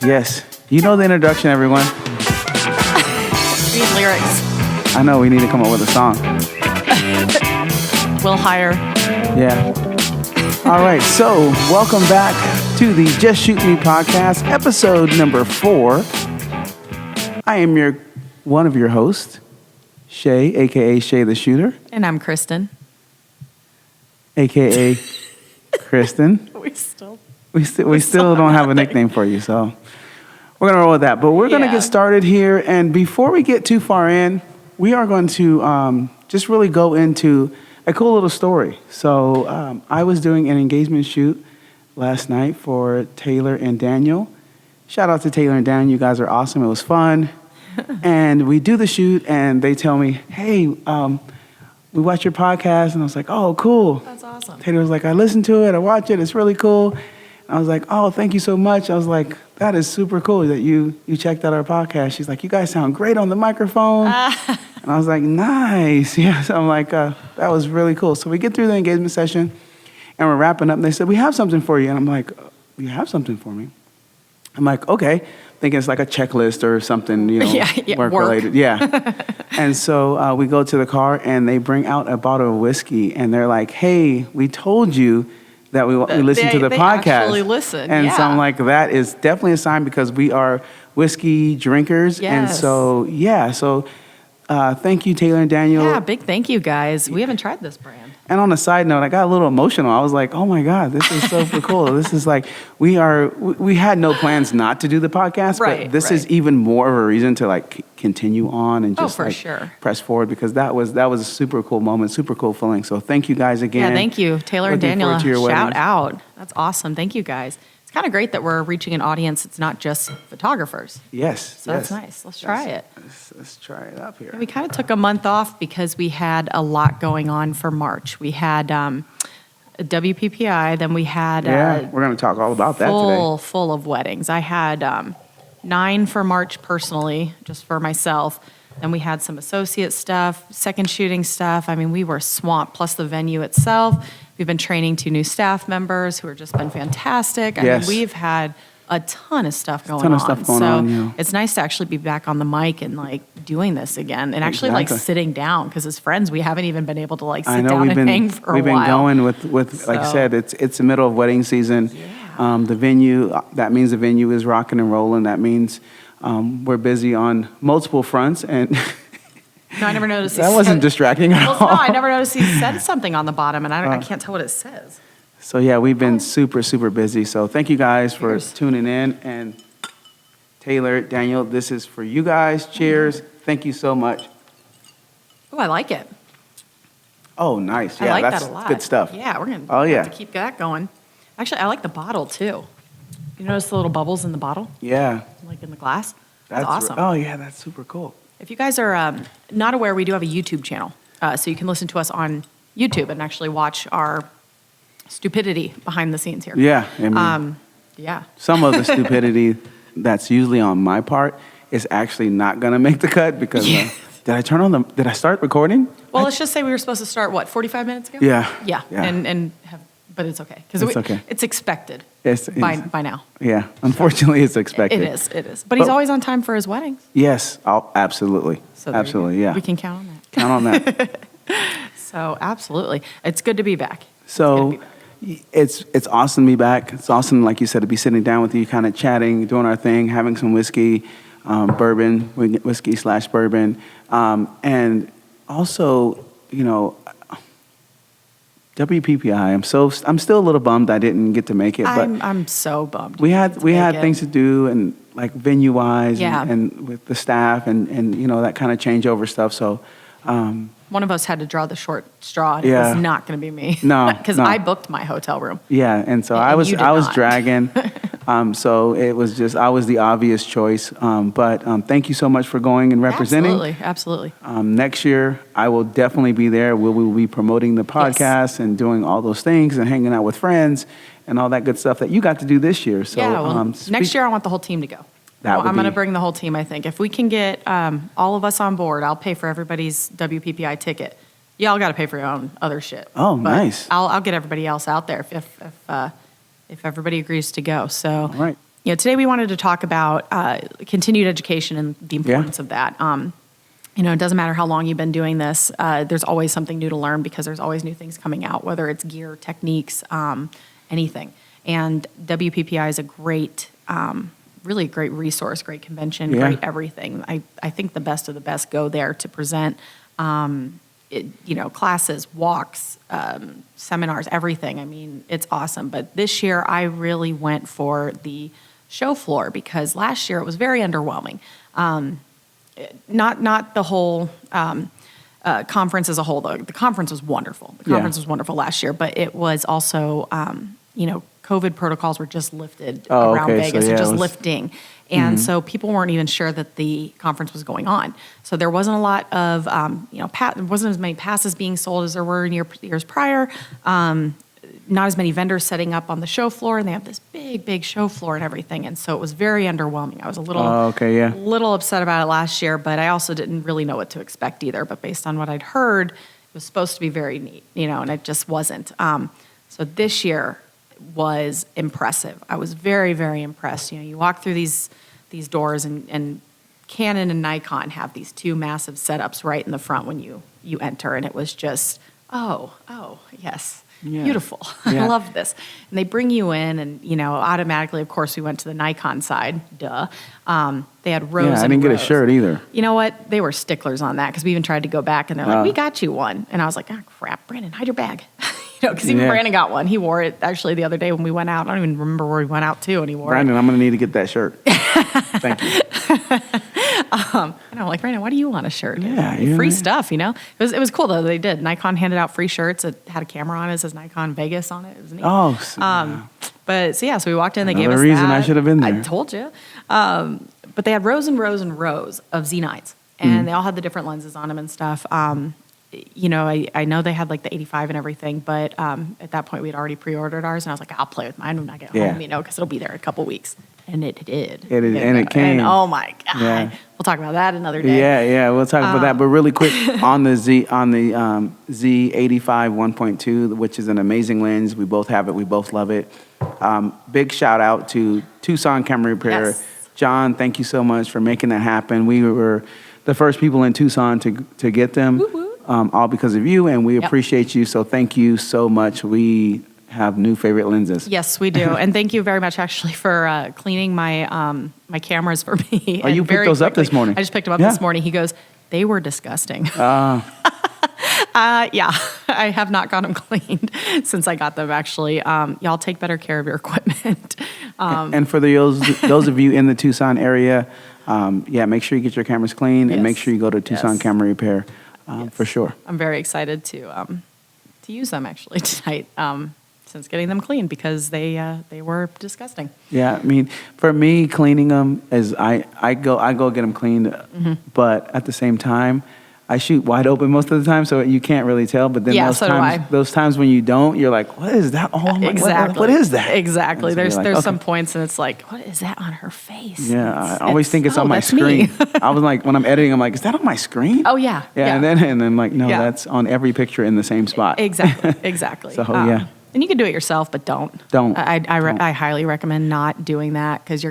Yes. You know the introduction, everyone. We need lyrics. I know we need to come up with a song. We'll hire. Yeah. All right. So welcome back to the Just Shoot Me podcast, episode number 4. I am one of your hosts, Shay, a.k.a. Shay the Shooter. And I'm Kristin. A.k.a. Kristin. We still don't have a nickname for you, so we're going to roll with that. But we're going to get started here. And before we get too far in, we are going to just really go into a cool little story. So I was doing an engagement shoot last night for Taylor and Daniel. Shout out to Taylor and Daniel. You guys are awesome. It was fun. And we do the shoot, and they tell me, hey, we watch your podcast. And I was like, oh, cool. That's awesome. Taylor was like, I listen to it. I watch it. It's really cool. I was like, oh, thank you so much. I was like, that is super cool that you checked out our podcast. She's like, you guys sound great on the microphone. And I was like, nice. Yeah, so I'm like, that was really cool. So we get through the engagement session, and we're wrapping up. And they said, we have something for you. And I'm like, you have something for me? I'm like, okay. Thinking it's like a checklist or something, work-related. Yeah. And so we go to the car, and they bring out a bottle of whiskey, and they're like, hey, we told you that we listen to the podcast. They actually listen, and so I'm like, that is definitely a sign because we are whiskey drinkers. Yes. And so, thank you, Taylor and Daniel. Yeah, big thank you, guys. We haven't tried this brand. And on a side note, I got a little emotional. I was like, oh my God, this is super cool. This is like, we had no plans not to do the podcast, but this is even more of a reason to like continue on and just press forward, because that was a super cool moment, super cool feeling. So thank you guys again. Yeah, thank you. Taylor and Daniel, shout out. That's awesome. Thank you guys. It's kind of great that we're reaching an audience. It's not just photographers. Yes. So that's nice. Let's try it. Let's try it up here. And we kind of took a month off because we had a lot going on for March. We had WPPI, then we had... we're going to talk all about that today. Full of weddings. I had 9 for March personally, just for myself. Then we had some associate stuff, second shooting stuff. I mean, we were swamped, plus the venue itself. We've been training 2 new staff members who have just been fantastic. I mean, we've had a ton of stuff going on. It's nice to actually be back on the mic and like doing this again and actually like sitting down, because as friends, we haven't even been able to like sit down and hang for a while. We've been going with like I said, it's the middle of wedding season. Yeah. The venue, that means the venue is rocking and rolling. That means we're busy on multiple fronts, and no, I never noticed. That wasn't distracting at all. No, I never noticed he said something on the bottom, and I can't tell what it says. So yeah, we've been super, super busy. So thank you guys for tuning in. And Taylor, Daniel, this is for you guys. Cheers. Thank you so much. Oh, I like it. Oh, nice. Yeah, I like that's that a lot. good stuff. Yeah, we're going to have to keep that going. Actually, I like the bottle, too. You notice the little bubbles in the bottle? Yeah. Like in the glass? That's awesome. Oh, yeah, that's super cool. If you guys are not aware, we do have a YouTube channel. So you can listen to us on YouTube and actually watch our stupidity behind the scenes here. Yeah. I mean, some of the stupidity that's usually on my part is actually not going to make the cut because did I start recording? Well, let's just say we were supposed to start, 45 minutes ago? Yeah. But it's okay. It's okay. It's expected by now. Yeah. Unfortunately, it's expected. It is. But he's always on time for his weddings. Yes. Absolutely. Absolutely, yeah. We can count on that. Count on that. So, absolutely. It's good to be back. So, it's awesome to be back. It's awesome, like you said, to be sitting down with you, kind of chatting, doing our thing, having some whiskey, bourbon, whiskey/bourbon. And also, WPPI. I'm still a little bummed I didn't get to make it. But I'm so bummed. We had things to do, and like venue wise, and with the staff, and that kind of changeover stuff. So. One of us had to draw the short straw, and it was not going to be me. No, because I booked my hotel room. Yeah, and so I was dragging. So it was just I was the obvious choice. But thank you so much for going and representing. Absolutely. Next year I will definitely be there. We will be promoting the podcast and doing all those things and hanging out with friends and all that good stuff that you got to do this year. So next year I want the whole team to go. I'm going to bring the whole team, I think. If we can get all of us on board, I'll pay for everybody's WPPI ticket. Y'all got to pay for your own other shit. Oh, nice. I'll get everybody else out there if everybody agrees to go. So all right. today we wanted to talk about continued education and the importance of that. It doesn't matter how long you've been doing this. There's always something new to learn because there's always new things coming out, whether it's gear, techniques, anything. And WPPI is a great, really great resource, great convention, great everything. I think the best of the best go there to present, classes, walks, seminars, everything. I mean, it's awesome. But this year I really went for the show floor because last year it was very underwhelming. Not the whole conference as a whole, though. The conference was wonderful. The conference was wonderful last year, but it was also, COVID protocols were just lifted around Vegas, so, just lifting. And so people weren't even sure that the conference was going on. So there wasn't a lot of, there wasn't as many passes being sold as there were in years prior. Not as many vendors setting up on the show floor, and they have this big show floor and everything. And so it was very underwhelming. I was a little upset about it last year, but I also didn't really know what to expect either. But based on what I'd heard, it was supposed to be very neat, and it just wasn't. So this year was impressive. I was very, very impressed. You walk through these doors, and Canon and Nikon have these two massive setups right in the front when you enter, and it was just, oh, yes. Yeah. Beautiful. Yeah. I love this. And they bring you in and, automatically, of course, we went to the Nikon side. Duh. They had rows and rows. I didn't get a shirt either. You know what? They were sticklers on that because we even tried to go back and they're like, we got you one. And I was like, oh, crap, Brandon, hide your bag. Because even Brandon got one. He wore it actually the other day when we went out. I don't even remember where we went out to, and he wore Brandon, I'm going to need to get that shirt. Thank you. And I'm like, Brandon, why do you want a shirt? Yeah, free stuff, It was cool though. They did. Nikon handed out free shirts. It had a camera on it. It says Nikon Vegas on it. It was neat. Oh, so we walked in. They gave us another reason I should have been there. I told you. But they had rows and rows and rows of Z9s, and they all had the different lenses on them and stuff. I know they had like the 85 and everything, but at that point we'd already pre-ordered ours, and I was like, I'll play with mine when I get home, because it'll be there in a couple weeks. And it did. And it came. And oh my God. Yeah. We'll talk about that another day. Yeah, we'll talk about that. But really quick, on the Z85 1.2, which is an amazing lens. We both have it. We both love it. Big shout out to Tucson Camera Repair. Yes. John, thank you so much for making that happen. We were the first people in Tucson to get them, all because of you, and we appreciate you. So thank you so much. We have new favorite lenses. Yes, we do. And thank you very much, actually, for cleaning my my cameras for me. Oh, you picked those up this morning? I just picked them up this morning. He goes, they were disgusting. Yeah, I have not got them cleaned since I got them, actually. Y'all take better care of your equipment. And for those of you in the Tucson area, make sure you get your cameras clean and make sure you go to Tucson Camera Repair for sure. I'm very excited to use them, actually, tonight. Since getting them cleaned because they were disgusting. Yeah, I mean, for me, cleaning them is I go get them cleaned, but at the same time, I shoot wide open most of the time, so you can't really tell. But then those times when you don't, you're like, what is that? Oh my, exactly. What is that? Exactly. So there's some points, and it's like, what is that on her face? Yeah, I always think it's on my screen. I was like, when I'm editing, I'm like, is that on my screen? Oh yeah. Yeah, and then I'm like, no, that's on every picture in the same spot. Exactly. So yeah. And you can do it yourself, but don't. Don't. I highly recommend not doing that because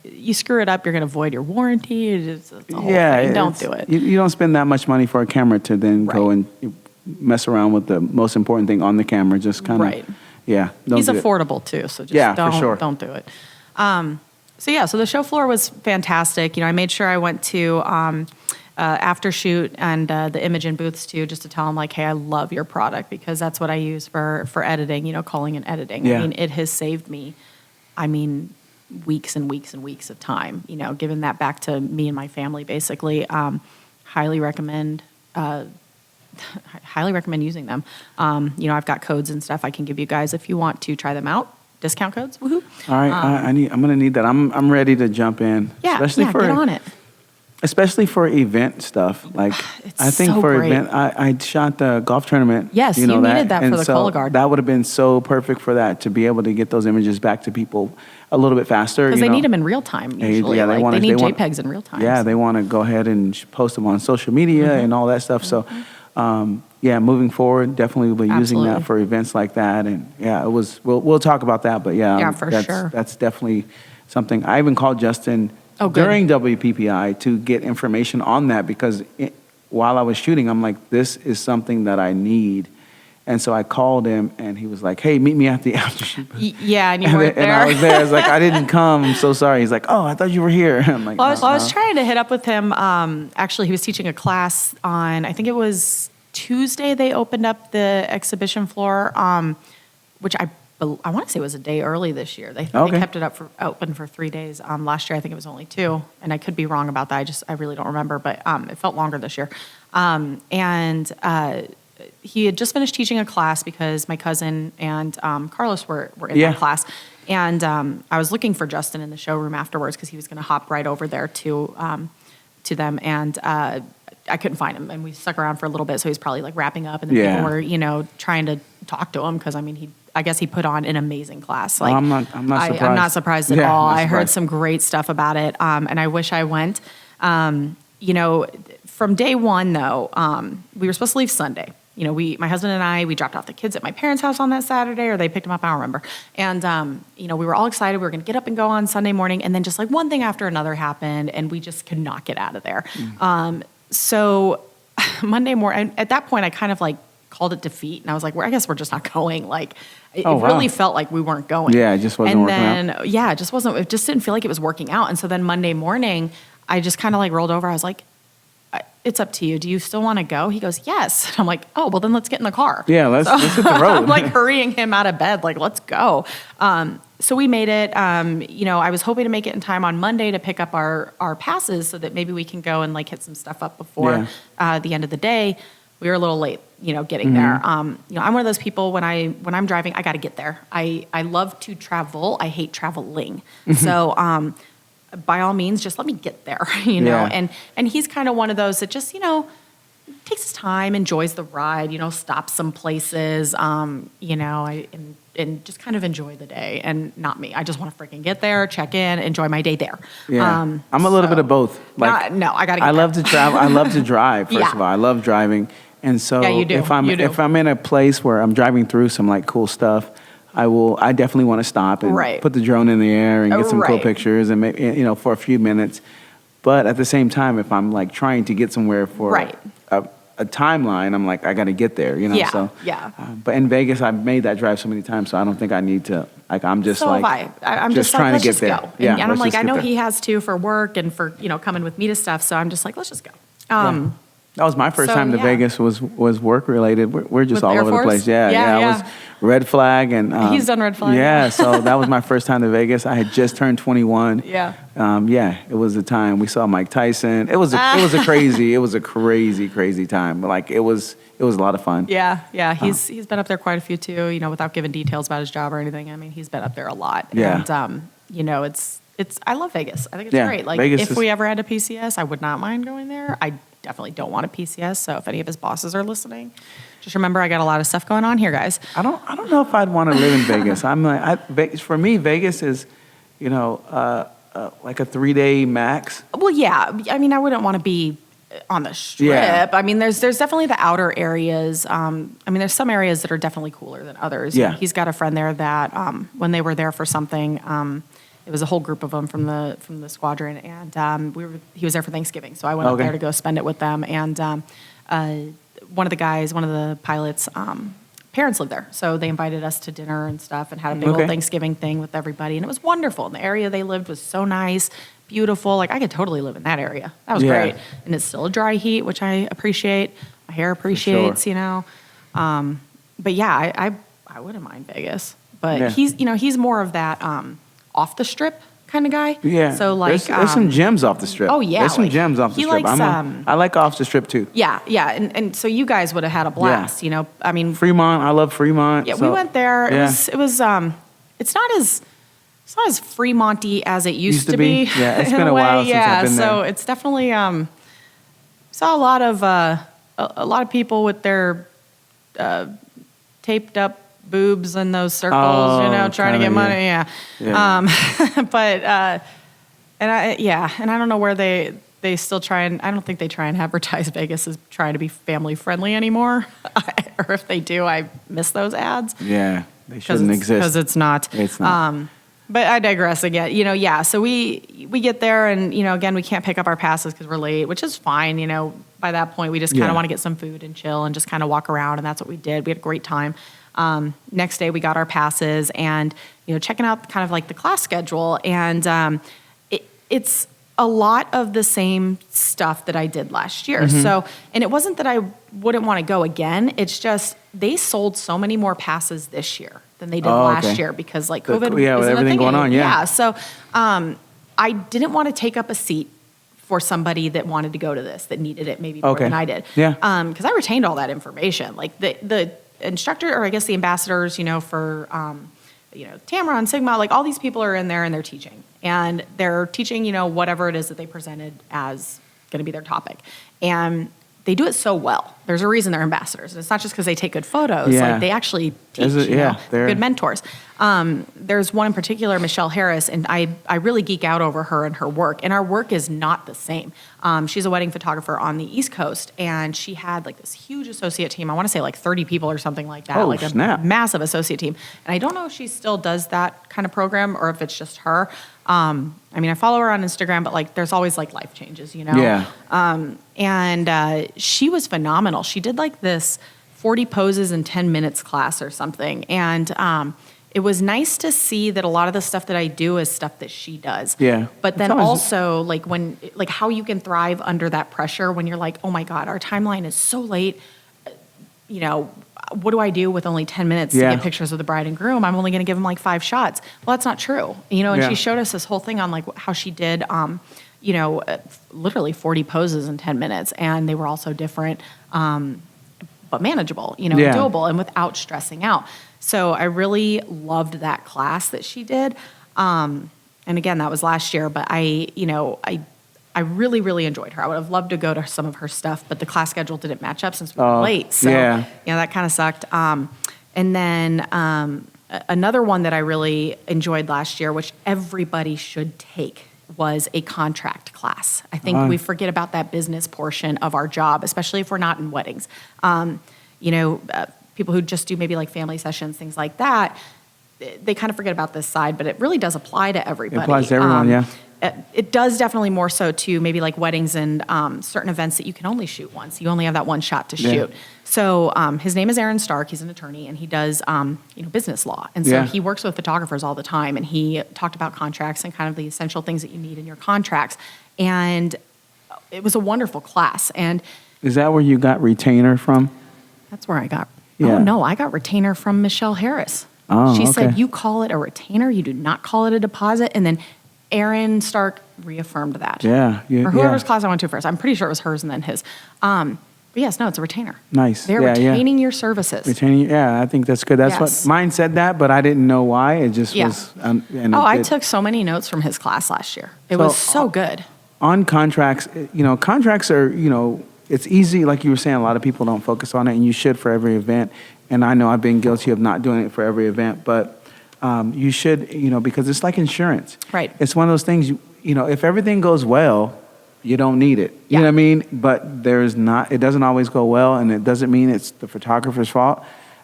you screw it up, you're gonna void your warranty. It's a whole thing. Don't do it. You don't spend that much money for a camera to then go and mess around with the most important thing on the camera. Just kind of He's affordable too, so just don't do it. So the show floor was fantastic. I made sure I went to after shoot and the Imogen booths too, just to tell them like, hey, I love your product because that's what I use for editing, calling and editing. Yeah. I mean, it has saved me, weeks and weeks and weeks of time, giving that back to me and my family, basically. Highly recommend using them. I've got codes and stuff I can give you guys if you want to try them out. Discount codes, woohoo. All right, I'm gonna need that. I'm ready to jump in. Yeah, get on it. Especially for event stuff, like I think so for great. event, I shot the golf tournament. Yes, you needed that for the Cola Guard. That would have been so perfect for that, to be able to get those images back to people a little bit faster. Because they need them in real time usually. Yeah, they need JPEGs in real time. Yeah, they want to go ahead and post them on social media and all that stuff. So, moving forward, definitely we'll be using that for events like that. And it was. We'll talk about that, but for sure. That's definitely something. I even called Justin during WPPI to get information on that because while I was shooting, I'm like, this is something that I need. And so I called him, and he was like, hey, meet me at the after shoot. Yeah, and you weren't there. And I was there. I was like, I didn't come. I'm so sorry. He's like, oh, I thought you were here. I'm like, well, I was trying to hit up with him. Actually, he was teaching a class on, I think it was Tuesday, they opened up the exhibition floor, which I want to say was a day early this year. They kept it open for 3 days. Last year, I think it was only 2, and I could be wrong about that. I really don't remember, but it felt longer this year. He had just finished teaching a class because my cousin and Carlos were in that class. And I was looking for Justin in the showroom afterwards because he was going to hop right over there to them. And I couldn't find him. And we stuck around for a little bit. So he was probably like wrapping up. And then people were, trying to talk to him because, I mean, I guess he put on an amazing class. Like, I'm not surprised. I'm not surprised at all. I heard some great stuff about it. And I wish I went. From day one, though, we were supposed to leave Sunday. My husband and I, we dropped off the kids at my parents' house on that Saturday, or they picked them up, I don't remember. And, we were all excited. We were going to get up and go on Sunday morning. And then just like one thing after another happened, and we just could not get out of there. So Monday morning, at that point, I kind of like called it defeat. And I was like, well, I guess we're just not going. Like, it really felt like we weren't going. Yeah, it just wasn't working out. Yeah, it just didn't feel like it was working out. And so then Monday morning, I just kind of like rolled over. I was like, it's up to you. Do you still want to go? He goes, yes. And I'm like, oh, well, then let's get in the car. Yeah, let's hit the road. I'm like hurrying him out of bed, like, let's go. So we made it. I was hoping to make it in time on Monday to pick up our passes so that maybe we can go and like hit some stuff up before the end of the day. We were a little late, getting there. I'm one of those people when I'm driving, I got to get there. I love to travel. I hate traveling. So, by all means, just let me get there, and he's kind of one of those that just, takes his time, enjoys the ride, stops some places, and just kind of enjoy the day, and not me. I just want to freaking get there, check in, enjoy my day there. Yeah. I'm a little bit of both. Like, no, I got to get I there. love to travel. I love to drive, first of all. I love driving. And so you do. if I'm in a place where I'm driving through some like cool stuff, I definitely want to stop and put the drone in the air and get some cool pictures and maybe, for a few minutes. But at the same time, if I'm like trying to get somewhere for a timeline, I'm like, I got to get there, So, but in Vegas, I've made that drive so many times, so I don't think I need to. Like, I'm just so like, I'm just trying like, to get there. Go. Yeah, and I'm like, I know there. he has to for work and for coming with me to stuff, so I'm just like, let's just go. That was my first time to Vegas was work related. We're just all over the place. Yeah. I was Red Flag and he's done Red Flag. Yeah, so that was my first time to Vegas. I had just turned 21. Yeah. It was the time we saw Mike Tyson. It was a crazy time. But like it was a lot of fun. Yeah. He's been up there quite a few too. Without giving details about his job or anything. I mean, he's been up there a lot. Yeah. And it's I love Vegas. I think it's great. Like Vegas if we ever had a PCS, I would not mind going there. I definitely don't want a PCS. So if any of his bosses are listening, just remember I got a lot of stuff going on here, guys. I don't know if I'd want to live in Vegas. I'm like, for me, Vegas is, like a 3-day max. Well, yeah. I mean, I wouldn't want to be on the strip. Yeah. I mean, there's definitely the outer areas. There's some areas that are definitely cooler than others. Yeah. He's got a friend there that when they were there for something, it was a whole group of them from the squadron, and he was there for Thanksgiving, so I went up there to go spend it with them. And one of the pilots' parents lived there, so they invited us to dinner and stuff, and had a big old Thanksgiving thing with everybody, and it was wonderful. And the area they lived was so nice, beautiful. Like I could totally live in that area. That was great, and it's still a dry heat, which I appreciate. My hair appreciates, But yeah, I wouldn't mind Vegas, but he's more of that. Off the strip kind of guy. Yeah. So like there's some gems off the strip. Oh yeah. There's some gems off the strip. Likes, I like off the strip too. Yeah. And so you guys would have had a blast, I mean Fremont, I love Fremont. Yeah, we went there. It was it's not as Fremont-y as it used to be. Yeah, it's been a while since I've been there. So it's definitely saw a lot of people with their taped up boobs in those circles, trying to get money. Yeah. But and I don't know where they still try and I don't think they try and advertise Vegas as trying to be family friendly anymore. Or if they do, I miss those ads. Yeah, they shouldn't exist because it's not. It's not. But I digress again. Yeah. So we get there, and again, we can't pick up our passes because we're late, which is fine. By that point, we just kind of want to get some food and chill and just kind of walk around, and that's what we did. We had a great time. Next day, we got our passes, and checking out kind of like the class schedule, and it's a lot of the same stuff that I did last year. Mm-hmm. So, and it wasn't that I wouldn't want to go again. It's just they sold so many more passes this year than they did last year because like COVID with everything going on. Yeah. So, I didn't want to take up a seat for somebody that wanted to go to this, that needed it maybe more than I did. Yeah. Because I retained all that information. Like the instructor, or I guess the ambassadors, for Tamara and Sigma, like all these people are in there and they're teaching. And they're teaching, whatever it is that they presented as going to be their topic. And they do it so well. There's a reason they're ambassadors. And it's not just because they take good photos. Yeah. Like they actually teach, they're good mentors. There's one in particular, Michelle Harris, and I really geek out over her and her work. And our work is not the same. She's a wedding photographer on the East Coast, and she had like this huge associate team. I want to say like 30 people or something like that. Oh, like snap. A massive associate team. And I don't know if she still does that kind of program or if it's just her. I follow her on Instagram, but like there's always like life changes, Yeah. And she was phenomenal. She did like this 40 poses in 10 minutes class or something. And it was nice to see that a lot of the stuff that I do is stuff that she does. Yeah. But then also like how you can thrive under that pressure when you're like, oh my God, our timeline is so late. What do I do with only 10 minutes to get pictures of the bride and groom? I'm only going to give them like 5 shots. Well, that's not true. And she showed us this whole thing on like how she did, literally 40 poses in 10 minutes. And they were all so different, but manageable, doable and without stressing out. So I really loved that class that she did. And again, that was last year, but I really, really enjoyed her. I would have loved to go to some of her stuff, but the class schedule didn't match up since we were late. So, that kind of sucked. And then another one that I really enjoyed last year, which everybody should take, was a contract class. I think we forget about that business portion of our job, especially if we're not in weddings. People who just do maybe like family sessions, things like that, they kind of forget about this side, but it really does apply to everybody. It applies to everyone, It does definitely more so to maybe like weddings and certain events that you can only shoot once. You only have that one shot to shoot. So his name is Aaron Stark. He's an attorney, and he does business law. And so he works with photographers all the time. And he talked about contracts and kind of the essential things that you need in your contracts. And it was a wonderful class. And is that where you got retainer from? that's where I got. Yeah. Oh no, I got retainer from Michelle Harris. Oh, she okay. said you call it a retainer, you do not call it a deposit. And then Aaron Stark reaffirmed that. Yeah. Or whoever's class I went to first. I'm pretty sure it was hers and then his. But yes, no, it's a retainer. Nice. They're retaining your services. Retaining, I think that's good. That's what mine said that, but I didn't know why. It just was. I took so many notes from his class last year. It was so good. On contracts, contracts are, it's easy. Like you were saying, a lot of people don't focus on it, and you should for every event. And I know I've been guilty of not doing it for every event, but you should, because it's like insurance. Right. It's one of those things, if everything goes well, you don't need it. You know what I mean? But it doesn't always go well, and it doesn't mean it's the photographer's fault.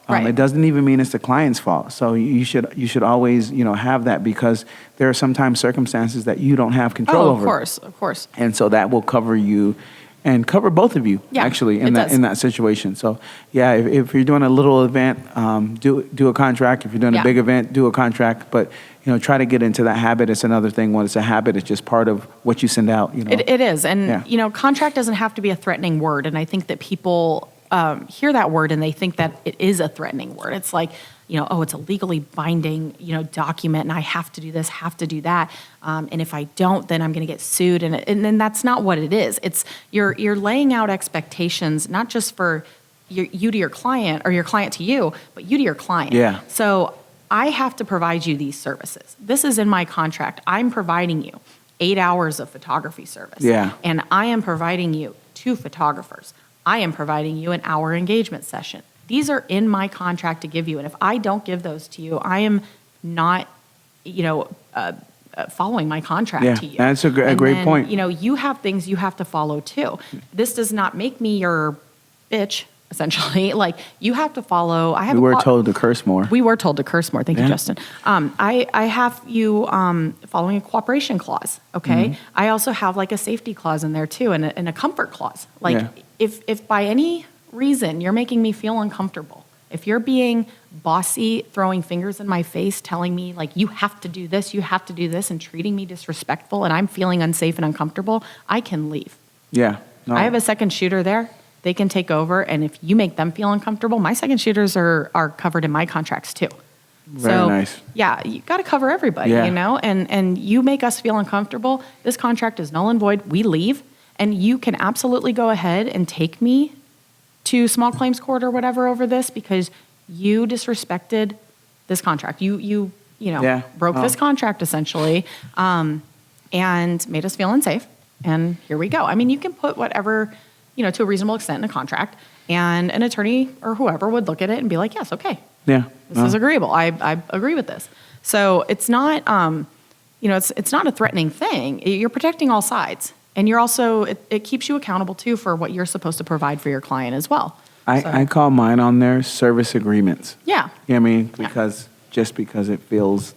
Right. It doesn't even mean it's the client's fault. So you should always, have that, because there are sometimes circumstances that you don't have control over. Of course. And so that will cover you and cover both of you, actually, in that situation. So, if you're doing a little event, do a contract. If you're doing a big event, do a contract. But, try to get into that habit. It's another thing. When it's a habit, it's just part of what you send out. It is. And, contract doesn't have to be a threatening word. And I think that people hear that word and they think that it is a threatening word. It's like, it's a legally binding, document, and I have to do this, have to do that. And if I don't, then I'm going to get sued. And then that's not what it is. It's you're laying out expectations, not just for you to your client or your client to you, but you to your client. Yeah. So I have to provide you these services. This is in my contract. I'm providing you 8 hours of photography service. Yeah. And I am providing you 2 photographers. I am providing you an hour engagement session. These are in my contract to give you. And if I don't give those to you, I am not, following my contract to you. That's a great point. You have things you have to follow too. This does not make me your bitch essentially. Like, you have to follow. We were told to curse more. We were told to curse more. Thank you, Justin. I have you following a cooperation clause, okay? Mm-hmm. I also have like a safety clause in there too, and a comfort clause. Like, if by any reason you're making me feel uncomfortable, if you're being bossy, throwing fingers in my face, telling me like, you have to do this, and treating me disrespectful, and I'm feeling unsafe and uncomfortable, I can leave. Yeah. No. I have a second shooter there. They can take over, and if you make them feel uncomfortable, my second shooters are covered in my contracts too. Very nice. Yeah, you got to cover everybody, Yeah. you know, and you make us feel uncomfortable, this contract is null and void, we leave, and you can absolutely go ahead and take me to small claims court or whatever over this because you disrespected this contract. You know, broke this contract essentially, and made us feel unsafe, and here we go. I mean, you can put whatever, you know, to a reasonable extent in a contract, and an attorney or whoever would look at it and be like, yes, okay. Yeah. This is agreeable. I agree with this. So it's not, you know, it's not a threatening thing. You're protecting all sides. And you're also, it keeps you accountable too for what you're supposed to provide for your client as well. I call mine on there service agreements. Yeah. You know what I mean? Because just because it feels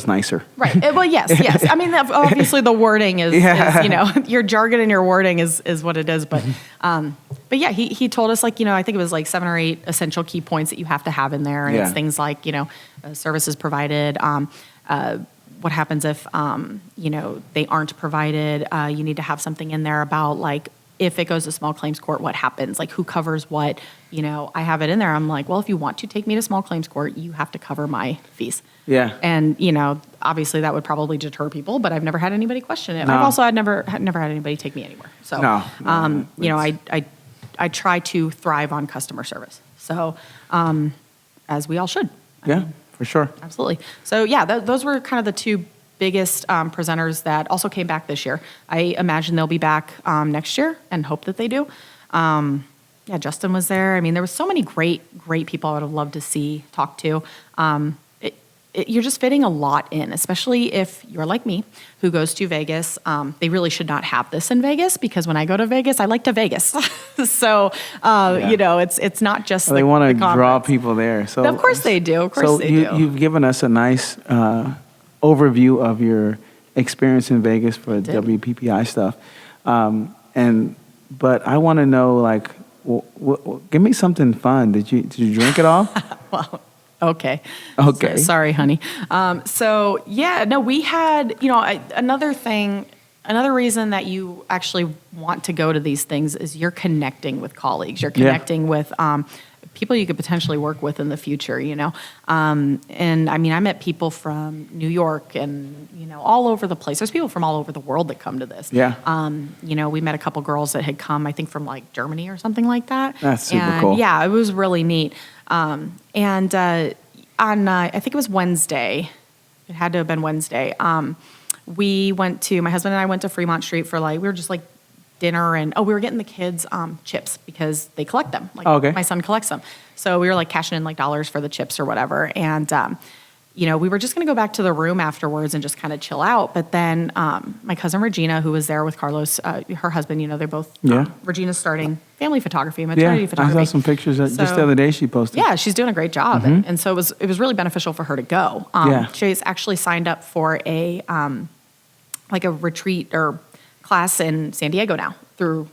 nicer. Right. Well, yes. I mean, obviously the wording is, you know, your jargon and your wording is what it is. But yeah, he told us, like, you know, I think it was like 7 or 8 essential key points that you have to have in there. And it's things like, you know, services provided, what happens if, you know, they aren't provided. You need to have something in there about, like, if it goes to small claims court, what happens? Like, who covers what? You know, I have it in there. I'm like, well, if you want to take me to small claims court, you have to cover my fees. Yeah. And, you know, obviously that would probably deter people, but I've never had anybody question it. No. I've also never had anybody take me anywhere. So, you know, I try to thrive on customer service. So, as we all should. Yeah, for sure. Absolutely. So, yeah, those were kind of the 2 biggest presenters that also came back this year. I imagine they'll be back next year and hope that they do. Yeah, Justin was there. I mean, there was so many great people I would have loved to talk to. You're just fitting a lot in, especially if you're like me, who goes to Vegas. They really should not have this in Vegas because when I go to Vegas, I like to Vegas. So, you know, it's not just they want to draw people there. So of course they do. Of course they do. You've given us a nice overview of your experience in Vegas for WPPI stuff. But I want to know, like, give me something fun. Did you drink it all? Well, okay. Sorry, honey. So yeah, no, we had, you know, another reason that you actually want to go to these things is you're connecting with colleagues. You're connecting with people you could potentially work with in the future, you know. And I mean, I met people from New York and, you know, all over the place. There's people from all over the world that come to this. Yeah. You know, we met a couple girls that had come, I think, from like Germany or something like that. That's super cool. Yeah, it was really neat. On, I think it was Wednesday, it had to have been Wednesday, my husband and I went to Fremont Street for we were just like dinner and, we were getting the kids chips because they collect them. My son collects them. So we were like cashing in like dollars for the chips or whatever. And, you know, we were just going to go back to the room afterwards and just kind of chill out. But then my cousin Regina, who was there with Carlos, her husband, you know, they're both, Regina's starting family photography, maternity photography. I saw some pictures just the other day she posted. Yeah, she's doing a great job. Mm-hmm. And so it was really beneficial for her to go. She's actually signed up for a retreat or class in San Diego now through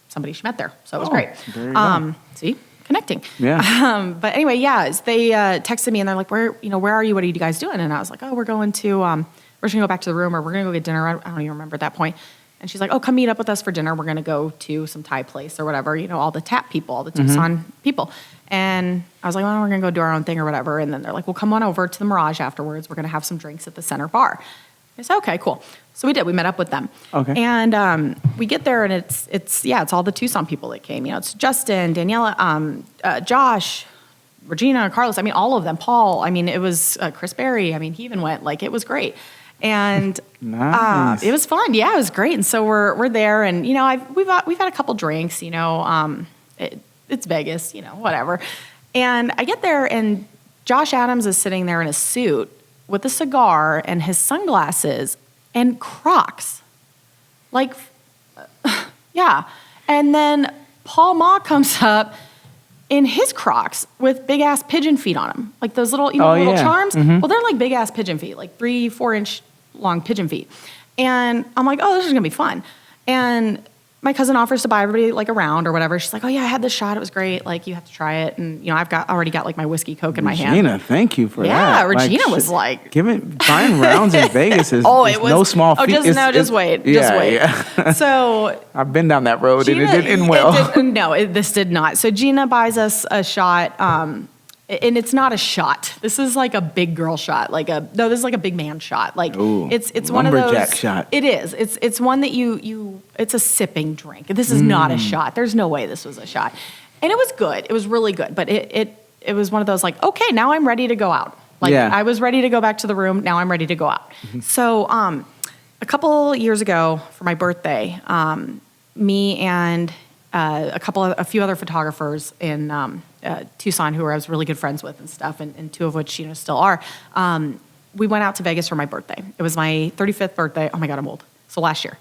somebody she met there. So it was great. There you go. See? Connecting. Yeah. But anyway, they texted me and they're like, where are you? What are you guys doing? And I was like, we're going to, we're just gonna go back to the room or we're gonna go get dinner. I don't even remember at that point. And she's like, come meet up with us for dinner. We're gonna go to some Thai place or whatever, you know, all the tap people, all the Tucson people. And I was like, well, we're gonna go do our own thing or whatever. And then they're like, well, come on over to the Mirage afterwards. We're gonna have some drinks at the center bar. I said, okay, cool. So we did. We met up with them. Okay. And we get there, and it's all the Tucson people that came. You know, it's Justin, Daniela, Josh, Regina, Carlos. I mean, all of them. Paul. I mean, it was Chris Berry. I mean, he even went. It was great. And nice. It was fun. Yeah, it was great. And so we're there, and you know, we've had a couple drinks. You know, it's Vegas. You know, whatever. And I get there, and Josh Adams is sitting there in a suit with a cigar and his sunglasses and Crocs. Yeah. And then Paul Ma comes up in his Crocs with big ass pigeon feet on them, like those little, little charms. Well, they're like big ass pigeon feet, like 3-4 inch long pigeon feet. And I'm like, oh, this is gonna be fun. And my cousin offers to buy everybody like a round or whatever. She's like, oh yeah, I had this shot. It was great. Like, you have to try it. And I've already got like my whiskey Coke in my hand. Regina, thank you for that. Yeah, Regina was like, buying rounds in Vegas is no small feat. Just wait. Yeah. So I've been down that road and it didn't end well. This did not. So Gina buys us a shot, and it's not a shot. This is like a big girl shot. This is like a big man shot. Like, it's one of those lumberjack shot. It is. It's one that it's a sipping drink. This is not a shot. There's no way this was a shot. And it was good. It was really good. But it was one of those like, okay, now I'm ready to go out. Like, I was ready to go back to the room. Now I'm ready to go out. So a couple years ago for my birthday, me and a few other photographers in Tucson who I was really good friends with and stuff, and two of which still are. We went out to Vegas for my birthday. It was my 35th birthday. Oh my God, I'm old. So last year.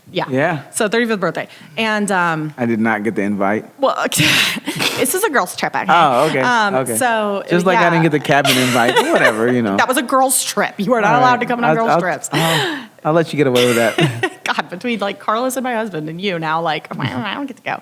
Yeah. So 35th birthday. And I did not get the invite. Well, this is a girls' trip, actually. Oh, okay. Okay. So just like I didn't get the cabin invite, whatever, That was a girls' trip. You are not allowed to come on girls' trips. I'll let you get away with that. God, between like Carlos and my husband and you now, like, I don't get to go.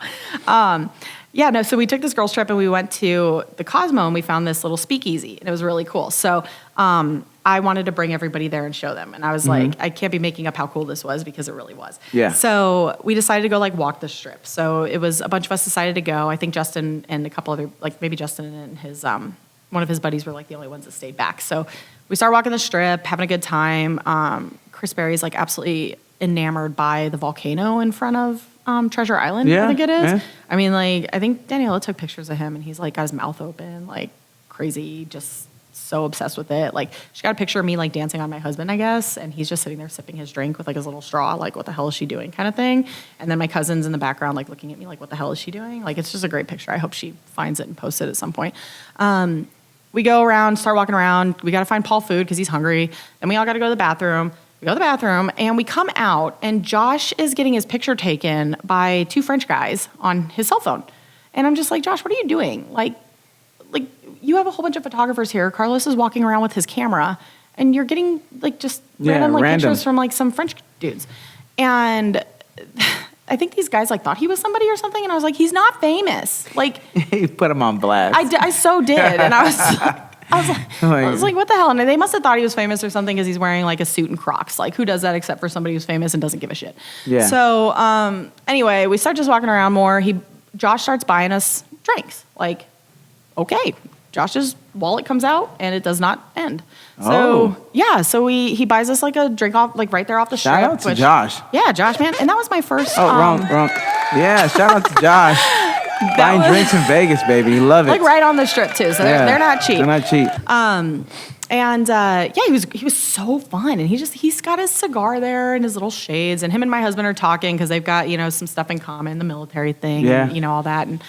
So we took this girls' trip and we went to the Cosmo and we found this little speakeasy and it was really cool. So I wanted to bring everybody there and show them. And I was like, I can't be making up how cool this was because it really was. Yeah. So we decided to go like walk the strip. So it was a bunch of us decided to go. I think Justin and a couple other, like maybe Justin and his, one of his buddies were like the only ones that stayed back. So we started walking the strip, having a good time. Chris Berry's like absolutely enamored by the volcano in front of Treasure Island, I think it is. Yeah. I mean, like, I think Daniela took pictures of him and he's like got his mouth open, like crazy, just so obsessed with it. Like, she got a picture of me like dancing on my husband, I guess, and he's just sitting there sipping his drink with like his little straw, like, what the hell is she doing kind of thing. And then my cousin's in the background, like looking at me like, what the hell is she doing? Like, it's just a great picture. I hope she finds it and posts it at some point. We go around, start walking around. We got to find Paul food because he's hungry. Then we all got to go to the bathroom. We go to the bathroom and we come out and Josh is getting his picture taken by two French guys on his cell phone. And I'm just like, Josh, what are you doing? Like you have a whole bunch of photographers here. Carlos is walking around with his camera and you're getting like just random pictures from like some French dudes. And I think these guys like thought he was somebody or something. And I was like, he's not famous. Like, he put him on blast. I so did. And I was like, what the hell? And they must have thought he was famous or something because he's wearing like a suit and Crocs. Like, who does that except for somebody who's famous and doesn't give a shit? Yeah. So anyway, we start just walking around more. Josh starts buying us drinks. Like, okay. Josh's wallet comes out and it does not end. So so he buys us like a drink off, like right there off the strip. Shout out to Josh. Yeah, Josh, man. And that was my first. Wrong. Yeah, shout out to Josh. Buying drinks in Vegas, baby. Love it. Like right on the strip too. So they're not cheap. They're not cheap. He was so fun, and he's got his cigar there and his little shades, and him and my husband are talking because they've got some stuff in common, the military thing, and all that, and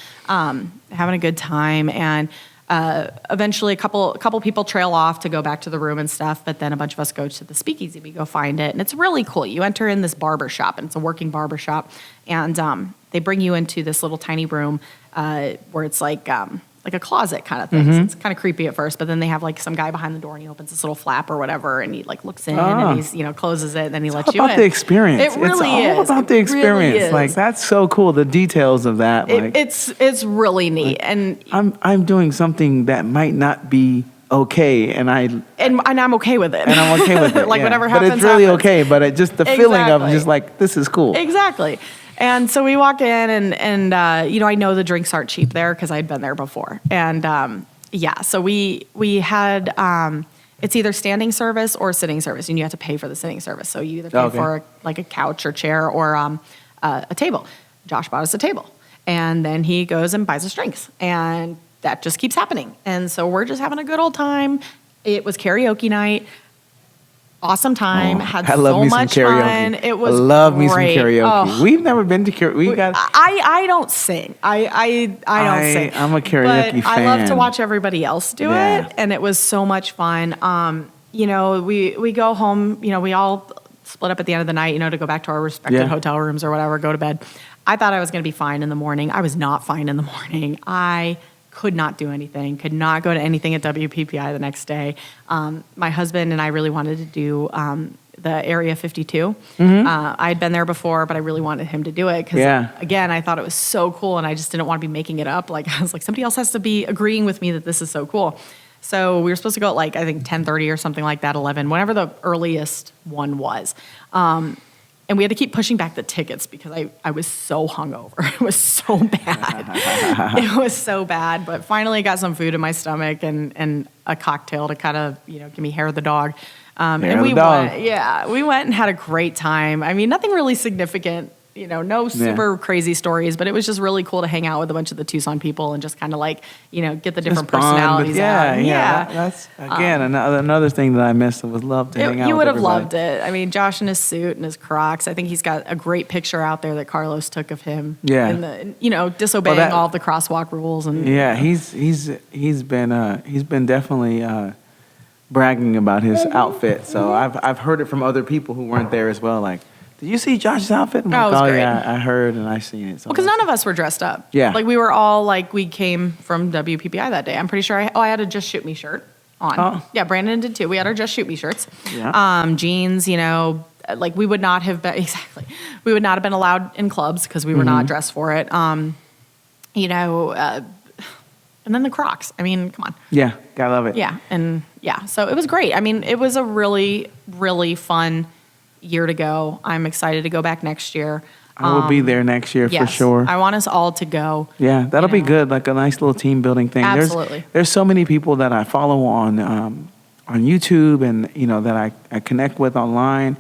having a good time. And eventually, a couple people trail off to go back to the room and stuff, but then a bunch of us go to the speakeasy. We go find it, and it's really cool. You enter in this barber shop, and it's a working barber shop, and they bring you into this little tiny room where it's like a closet kind of thing. Mm-hmm. So it's kind of creepy at first, but then they have like some guy behind the door and he opens this little flap or whatever and he like looks in and he's, closes it and then he lets you in. It's about the experience. It really is. It's all about the experience. Really like, that's so cool. The details of that. It's really neat. And I'm doing something that might not be okay and I'm okay with it. And I'm okay with it. Like whatever happens. But it's really okay. But it just the feeling of just like, this is cool. Exactly. And so we walk in and I know the drinks aren't cheap there because I'd been there before. And so we had, it's either standing service or sitting service, and you have to pay for the sitting service. So you either pay for like a couch or chair or a table. Josh bought us a table, and then he goes and buys us drinks, and that just keeps happening. And so we're just having a good old time. It was karaoke night. Awesome time. Had so much fun. It was love me some karaoke. We've never been to karaoke. I don't sing. I don't sing. I'm a karaoke fan. I love to watch everybody else do it, and it was so much fun. We go home. We all split up at the end of the night. To go back to our respective hotel rooms or whatever. Go to bed. I thought I was going to be fine in the morning. I was not fine in the morning. I could not do anything, could not go to anything at WPPI the next day. My husband and I really wanted to do the Area 52. I had been there before, but I really wanted him to do it because, again, I thought it was so cool, and I just didn't want to be making it up. Like, I was like, somebody else has to be agreeing with me that this is so cool. So we were supposed to go at, like, I think 10:30 or something like that, 11, whenever the earliest one was. And we had to keep pushing back the tickets because I was so hungover. It was so bad. It was so bad. But finally I got some food in my stomach and a cocktail to kind of, give me hair of the dog. And we went and had a great time. I mean, nothing really significant, no super crazy stories, but it was just really cool to hang out with a bunch of the Tucson people and just kind of like, get the different personalities out. That's, again, another thing that I missed was love to hang out with You would have everybody. loved it. I mean, Josh in his suit and his Crocs. I think he's got a great picture out there that Carlos took of him. Yeah. In the, disobeying all of the crosswalk rules. And he's been definitely bragging about his outfit. So I've heard it from other people who weren't there as well. Like, did you see Josh's outfit? I'm like, it was great. Yeah, I heard and I seen it. So because none of us were dressed up. Yeah. Like, we were all, like, we came from WPPI that day. I'm pretty sure I had a Just Shoot Me shirt on. Oh. Yeah, Brandon did too. We had our Just Shoot Me shirts. Yeah. Jeans, like, we would not have been, we would not have been allowed in clubs because we were not dressed for it. And then the Crocs. I mean, come on. Yeah, gotta love it. Yeah, so it was great. I mean, it was a really, really fun year to go. I'm excited to go back next year. I will be there next year for sure. I want us all to go. Yeah, that'll be good. Like a nice little team building thing. Absolutely. There's so many people that I follow on YouTube and that I connect with online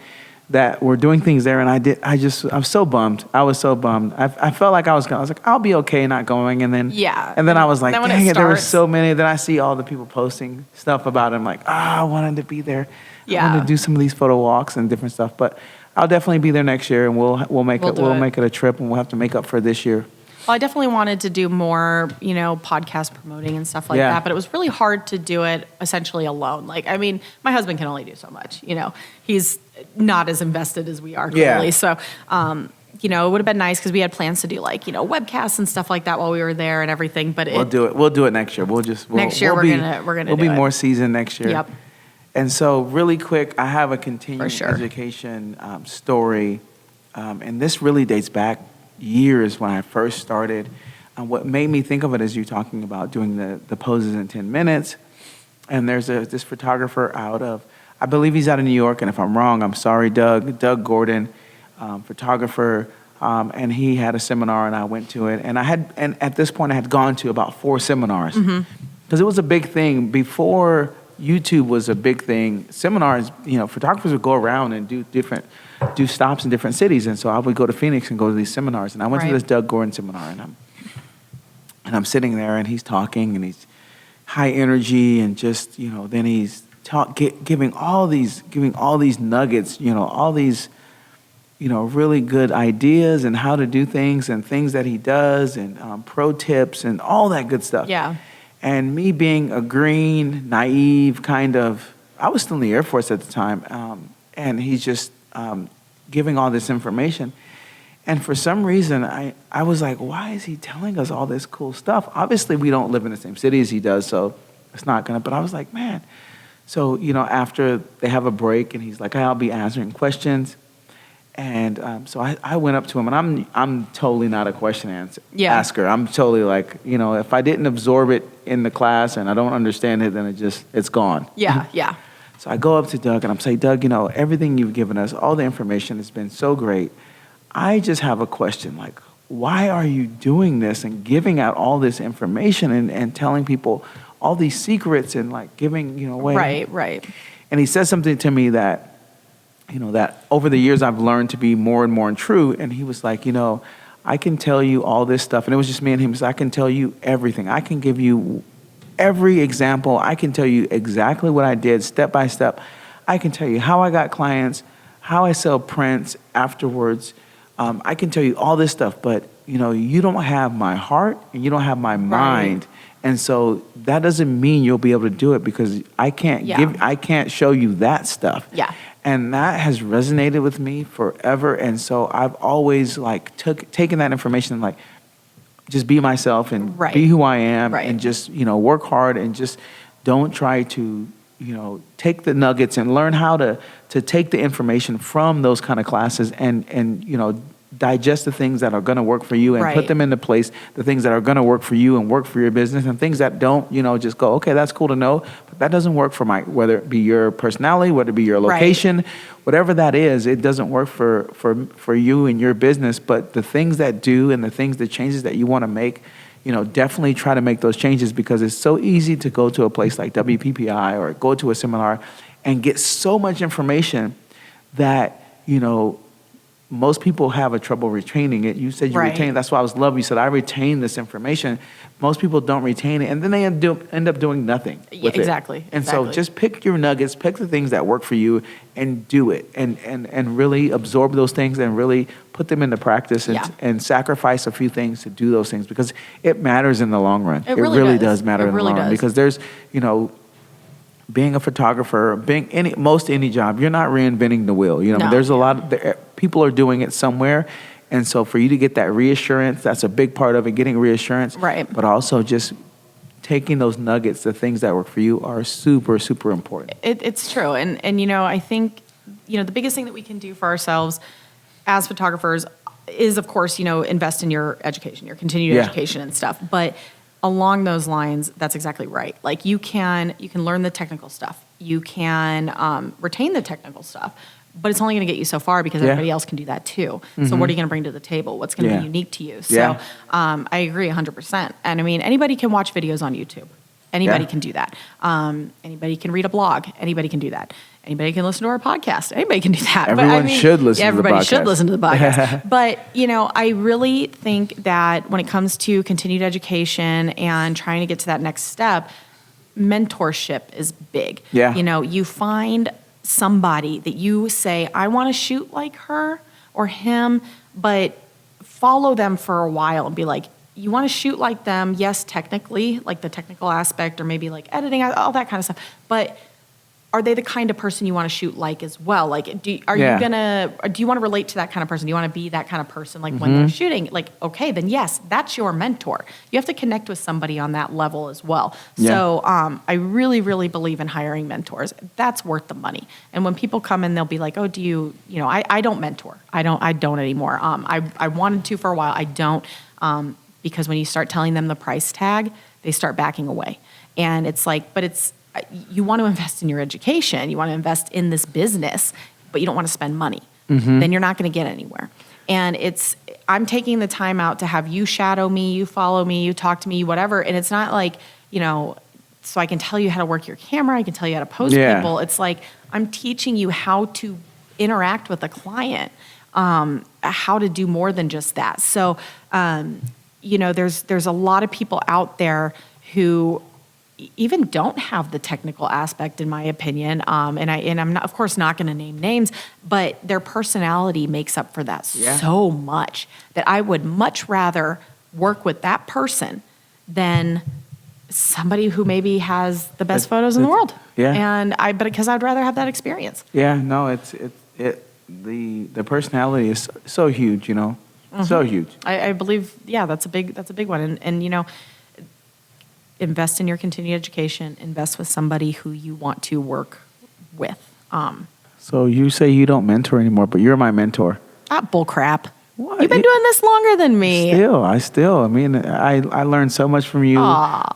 that were doing things there, and I'm so bummed. I was so bummed. I felt like I was like, I'll be okay not going, and then I was like, dang it, there were so many. Then I see all the people posting stuff about it. I'm like, I wanted to be there. I wanted to do some of these photo walks and different stuff, but I'll definitely be there next year, and we'll make it a trip, and we'll have to make up for this year. Well, I definitely wanted to do more, podcast promoting and stuff like that, but it was really hard to do it essentially alone. Like, I mean, my husband can only do so much, he's not as invested as we are clearly. So, it would have been nice because we had plans to do like, webcasts and stuff like that while we were there and everything, but we'll do it. We'll do it next year. We'll be more seasoned next year. Yep. And so really quick, I have a continuing education story, and this really dates back years when I first started. What made me think of it is you talking about doing the poses in 10 minutes. And there's this photographer out of, I believe he's out of New York, and if I'm wrong, I'm sorry, Doug Gordon, photographer, and he had a seminar and I went to it. And at this point I had gone to about 4 seminars because it was a big thing before YouTube was a big thing. Seminars, photographers would go around and do stops in different cities, and so I would go to Phoenix and go to these seminars. And I went to this Doug Gordon seminar, and I'm sitting there, and he's talking, and he's high energy, and just then he's giving all these nuggets, all these really good ideas and how to do things and things that he does and pro tips and all that good stuff. Yeah. And me being a green, naive kind of, I was still in the Air Force at the time, and he's just giving all this information. And for some reason, I was like, why is he telling us all this cool stuff? Obviously, we don't live in the same city as he does, so it's not going to, but I was like, man. So, after they have a break, and he's like, I'll be answering questions. And so I went up to him, and I'm totally not a question asker. I'm totally like, if I didn't absorb it in the class and I don't understand it, then it's gone. Yeah. So I go up to Doug and I'm saying, Doug, everything you've given us, all the information has been so great. I just have a question, like, why are you doing this and giving out all this information and telling people all these secrets and like giving, away? Right. And he said something to me that, that over the years I've learned to be more and more true. And he was like, I can tell you all this stuff. And it was just me and him. So I can tell you everything. I can give you every example. I can tell you exactly what I did step by step. I can tell you how I got clients, how I sell prints afterwards. I can tell you all this stuff, but you don't have my heart and you don't have my mind. Right. And so that doesn't mean you'll be able to do it because I can't show you that stuff. Yeah. And that has resonated with me forever. And so I've always like taken that information and like just be myself and Right. be who I am Right. and just, work hard and just don't try to, take the nuggets and learn how to take the information from those kind of classes and digest the things that are going to work for you and put Right. them into place, the things that are going to work for you and work for your business, and things that don't, just go, okay, that's cool to know, but that doesn't work for whether it be your personality, whether it be your location, whatever that is, it doesn't work for you and your business. But the things that do and the changes that you want to make, definitely try to make those changes, because it's so easy to go to a place like WPPI or go to a seminar and get so much information that, most people have a trouble retaining it. You said you Right. retain. That's why I was love. You said I retain this information. Most people don't retain it, and then they end up doing nothing with it. Exactly. And so Exactly. just pick your nuggets, pick the things that work for you, and do it, and really absorb those things and really put them into practice, and, Yeah. and sacrifice a few things to do those things, because it matters in the long run. It really does does. matter It in the really long run, does. because there's being a photographer, being any job, you're not reinventing the wheel. No. There's a lot of people are doing it somewhere, and so for you to get that reassurance, that's a big part of it. Getting reassurance, Right. But also just taking those nuggets, the things that work for you, are super, super important. It's true. And I think, the biggest thing that we can do for ourselves as photographers is, of course, invest in your education, your continued Yeah. education and stuff. But along those lines, that's exactly right. Like you can learn the technical stuff. You can retain the technical stuff. But it's only going to get you so far, because Yeah. everybody else can do that too. So what are you going to bring to the table? What's going to Yeah. be unique to you? So Yeah. I agree 100%. And I mean, anybody can watch videos on YouTube. Anybody Yeah. can do that. Anybody can read a blog. Anybody can do that. Anybody can listen to our podcast. Anybody can do that. Everyone should listen to the everybody should podcast. listen to the podcast. But, I really think that when it comes to continued education and trying to get to that next step, mentorship is big. Yeah. You find somebody that you say, I want to shoot like her or him, but follow them for a while and be like, you want to shoot like them? Yes, technically, like the technical aspect, or maybe like editing, all that kind of stuff. But are they the kind of person you want to shoot like as well? Like, do you want to relate to that kind of person? Do you want to be that kind of person? Like when they're shooting, like, okay, then yes, that's your mentor. You have to connect with somebody on that level as well. Yeah. So I really, really believe in hiring mentors. That's worth the money. And when people come in, they'll be like, oh, do you, I don't mentor. I don't anymore. I wanted to for a while. I don't, because when you start telling them the price tag, they start backing away. And it's like, you want to invest in your education, you want to invest in this business, but you don't want to spend money. Then you're not going to get anywhere. And I'm taking the time out to have you shadow me, you follow me, you talk to me, whatever. And it's not like, so I can tell you how to work your camera, I can tell you how to pose people. It's like, I'm teaching you how to interact with a client, how to do more than just that. So, there's a lot of people out there who even don't have the technical aspect, in my opinion. And I'm not, of course, not going to name names, but their personality makes up for that so much that I would much rather work with that person than somebody who maybe has the best photos in the world. Yeah. But because I'd rather have that experience. Yeah, no, the personality is so huge, so huge. I believe, that's a big one. And invest in your continued education, invest with somebody who you want to work with. So you say you don't mentor anymore, but you're my mentor. Bull crap. What? You've been doing this longer than me. I learned so much from you,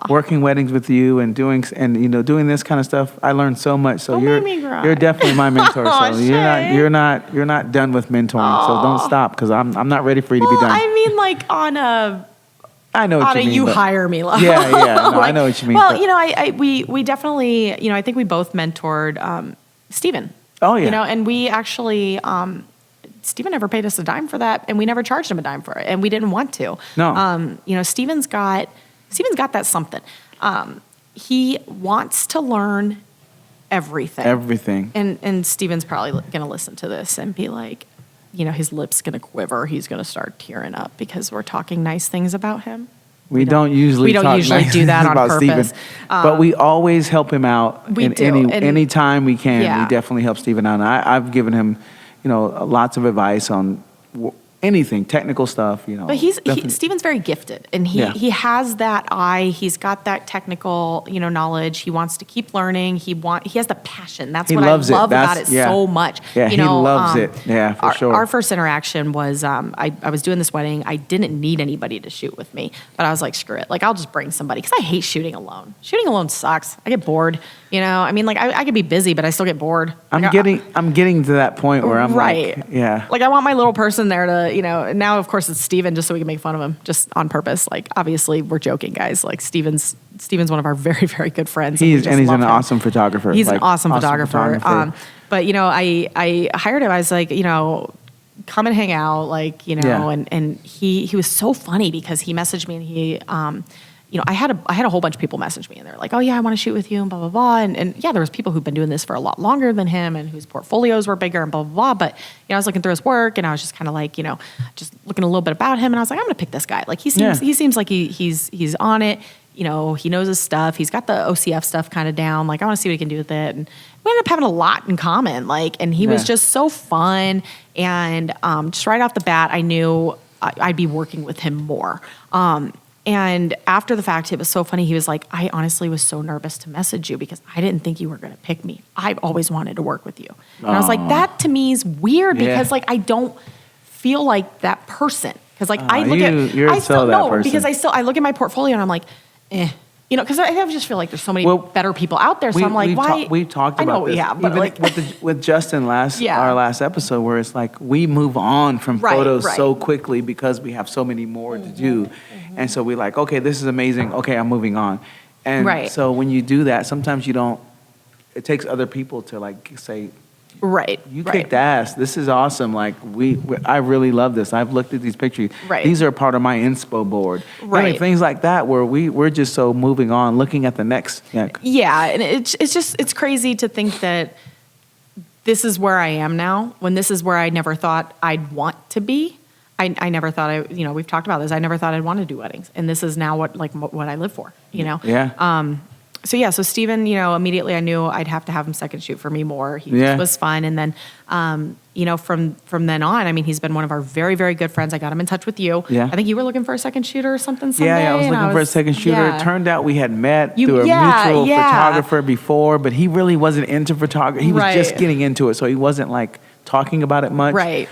working weddings with you and doing this kind of stuff. I learned so much. So Don't make me cry. you're definitely my mentor. Oh, So Shay. you're not done with mentoring. So don't stop, because I'm not ready for you to be done. I mean, like on a I know what you mean. you but- hire me level. Yeah. No, I know what you mean. Well, but- we definitely, I think we both mentored Stephen. Oh, yeah. And we actually, Stephen never paid us a dime for that, and we never charged him a dime for it, and we didn't want to. No. Stephen's got that something. He wants to learn everything. Everything. And Stephen's probably going to listen to this and be like, his lips going to quiver. He's going to start tearing up because we're talking nice things about him. We don't usually do that on about purpose. Steven, but we always help him out We in do. any time we can. Yeah. We definitely help Steven out. And I've given him, lots of advice on anything, technical stuff. But Steven's very gifted, and he has that eye. He's got that technical, knowledge. He wants to keep learning. He has the passion. That's what I love about it so much. Yeah, he loves it. Yeah, for sure. Our first interaction was I was doing this wedding. I didn't need anybody to shoot with me, but I was like, screw it. Like, I'll just bring somebody because I hate shooting alone. Shooting alone sucks. I get bored. I mean, like I could be busy, but I still get bored. I'm getting to that point where I'm like, yeah. Like, I want my little person there to, now of course it's Steven, just so we can make fun of him just on purpose. Like, obviously we're joking, guys. Like, Steven's one of our very, very good friends. He's an awesome photographer. He's an awesome photographer. But I hired him. I was like, come and hang out, like, and he was so funny because he messaged me and he, I had a whole bunch of people message me and they're like, oh yeah, I want to shoot with you and blah, blah, blah. And yeah, there was people who've been doing this for a lot longer than him and whose portfolios were bigger and blah, blah, blah. But, I was looking through his work and I was just kind of like, just looking a little bit about him. And I was like, I'm going to pick this guy. Like, he seems like he's on it. He knows his stuff. He's got the OCF stuff kind of down. Like, I want to see what he can do with it. And we ended up having a lot in common. Like, and he was just so fun. And just right off the bat, I knew I'd be working with him more. And after the fact, it was so funny. He was like, I honestly was so nervous to message you because I didn't think you were going to pick me. I've always wanted to work with you. And I was like, that to me is weird because like, I don't feel like that person. Because like, I look I look at my portfolio and I'm like, because I just feel like there's so many better people out there. So I'm like, why? We've talked about this. But even with Justin our last episode, where it's like we move on from photos so quickly because we have so many more to do. And so we're like, okay, this is amazing. Okay, I'm moving on. And so when you do that, sometimes it takes other people to like say, you kicked ass. This is awesome. Like I really love this. I've looked at these pictures. These are part of my inspo board. Things like that where we're just so moving on, looking at the next. Yeah, and it's crazy to think that this is where I am now, when this is where I never thought I'd want to be. I never thought we've talked about this. I never thought I'd want to do weddings, and this is now what I live for. So Steven, immediately I knew I'd have to have him second shoot for me more. He was fun. And then, from then on, I mean, he's been one of our very, very good friends. I got him in touch with you. Yeah. I think you were looking for a second shooter or something someday. Yeah, I was looking for a second shooter. It turned out we had met through a mutual photographer before, but he really wasn't into photography. He was just getting into it, so he wasn't like talking about it much. Right.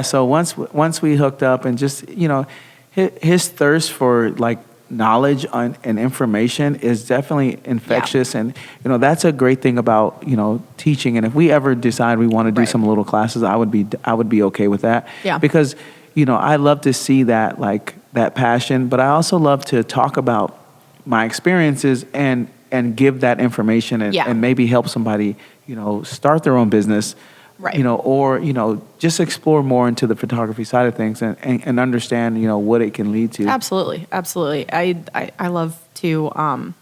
So once we hooked up and just, his thirst for like knowledge and information is definitely infectious. And, that's a great thing about, teaching. And if we ever decide we want to do some little classes, I would be okay with that. Yeah. Because, I love to see that, like that passion, but I also love to talk about my experiences and give that information and maybe help somebody, start their own business. Or just explore more into the photography side of things and understand, what it can lead to. Absolutely. I love to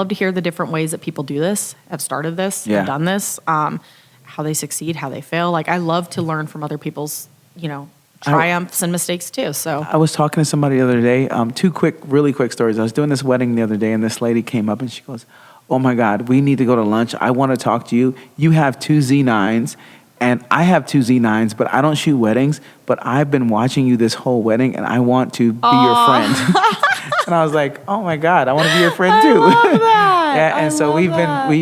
hear the different ways that people do this, have started this, have done this, how they succeed, how they fail. Like, I love to learn from other people's, triumphs and mistakes too. So I was talking to somebody the other day, really quick stories. I was doing this wedding the other day and this lady came up and she goes, oh my God, we need to go to lunch. I want to talk to you. You have 2 Z9s. And I have 2 Z9s, but I don't shoot weddings. But I've been watching you this whole wedding, and I want to be your friend. And I was like, oh my God, I want to be your friend too. I love that. And so we've